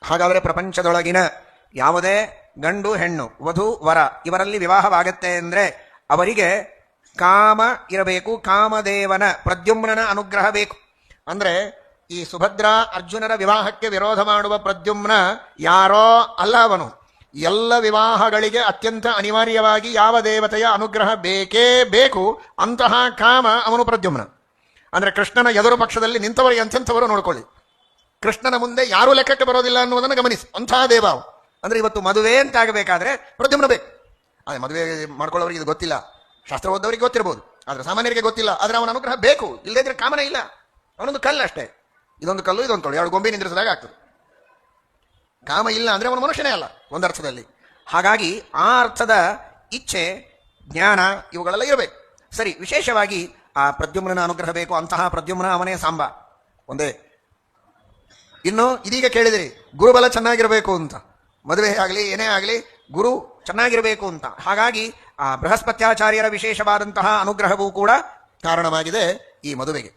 ಹಾಗಾದರೆ ಪ್ರಪಂಚದೊಳಗಿನ ಯಾವುದೇ ಗಂಡು ಹೆಣ್ಣು ವಧು ವರ ಇವರಲ್ಲಿ ವಿವಾಹವಾಗತ್ತೆ ಅಂದರೆ ಅವರಿಗೆ ಕಾಮ ಇರಬೇಕು, ಕಾಮದೇವನ ಪ್ರದ್ಯುಮ್ನನ ಅನುಗ್ರಹ ಬೇಕು. ಅಂದರೆ ಈ ಸುಭದ್ರಾ ಅರ್ಜುನರ ವಿವಾಹಕ್ಕೆ ವಿರೋಧ ಮಾಡುವ ಪ್ರದ್ಯುಮ್ನ ಯಾರೋ ಅಲ್ಲ, ಅವನು ಎಲ್ಲ ವಿವಾಹಗಳಿಗೆ ಅತ್ಯಂತ ಅನಿವಾರ್ಯವಾಗಿ ಯಾವ ದೇವತೆಯ ಅನುಗ್ರಹ ಬೇಕೇ ಬೇಕು, ಅಂತಹ ಕಾಮ ಅವನು ಪ್ರದ್ಯುಮ್ನ. ಅಂದರೆ ಕೃಷ್ಣನ ಎದುರು ಪಕ್ಷದಲ್ಲಿ ನಿಂತವರು ಎಂಥೆಂಥವರು ನೋಡ್ಕೊಳ್ಳಿ, ಕೃಷ್ಣನ ಮುಂದೆ ಯಾರೂ ಲೆಕ್ಕಕ್ಕೆ ಬರೋದಿಲ್ಲ ಅನ್ನುವುದನ್ನು ಗಮನಿಸಿ. ಅಂತಹ ದೇವ ಅವ. ಅಂದರೆ ಇವತ್ತು ಮದುವೆ ಅಂತ ಆಗಬೇಕಾದ್ರೆ ಪ್ರದ್ಯುಮ್ನ ಬೇಕು. ಅದೇ ಮದುವೆ ಮಾಡ್ಕೊಳ್ಳೋರಿಗೆ ಇದು ಗೊತ್ತಿಲ್ಲ, ಶಾಸ್ತ್ರ ಓದವರಿಗೆ ಗೊತ್ತಿರ್ಬೋದು, ಆದರೆ ಸಾಮಾನ್ಯರಿಗೆ ಗೊತ್ತಿಲ್ಲ. ಆದರೆ ಅವನ ಅನುಗ್ರಹ ಬೇಕು, ಇಲ್ಲದೇ ಇದ್ರೆ ಕಾಮನೇ ಇಲ್ಲ. ಅವನೊಂದು ಕಲ್ಲು ಅಷ್ಟೇ, ಇದೊಂದು ಕಲ್ಲು ಇದೊಂದು ಕಲ್ಲು, ಎರಡು ಗೊಂಬೆ ನಿಂದ್ರಿಸಿದಾಗ ಆಗ್ತದೆ. ಕಾಮ ಇಲ್ಲ ಅಂದರೆ ಅವನು ಮನುಷ್ಯನೇ ಅಲ್ಲ ಒಂದು ಅರ್ಥದಲ್ಲಿ. ಹಾಗಾಗಿ ಆ ಅರ್ಥದ ಇಚ್ಛೆ, ಜ್ಞಾನ ಇವುಗಳೆಲ್ಲ ಇರಬೇಕು. ಸರಿ, ವಿಶೇಷವಾಗಿ ಆ ಪ್ರದ್ಯುಮ್ನ ಅನುಗ್ರಹ ಬೇಕು. ಅಂತಹ ಪ್ರದ್ಯುಮ್ನ ಅವನೇ ಸಾಂಬ ಒಂದೇ. ಇನ್ನು ಇದೀಗ ಕೇಳಿದಿರಿ ಗುರುಬಲ ಚೆನ್ನಾಗಿರಬೇಕು ಅಂತ, ಮದುವೆ ಆಗಲಿ ಏನೇ ಆಗಲಿ ಗುರು ಚೆನ್ನಾಗಿರಬೇಕು ಅಂತ. ಹಾಗಾಗಿ ಆ ಬೃಹಸ್ಪತ್ಯಾಚಾರ್ಯರ ವಿಶೇಷವಾದಂತಹ ಅನುಗ್ರಹವೂ ಕೂಡ ಕಾರಣವಾಗಿದೆ ಈ ಮದುವೆಗೆ.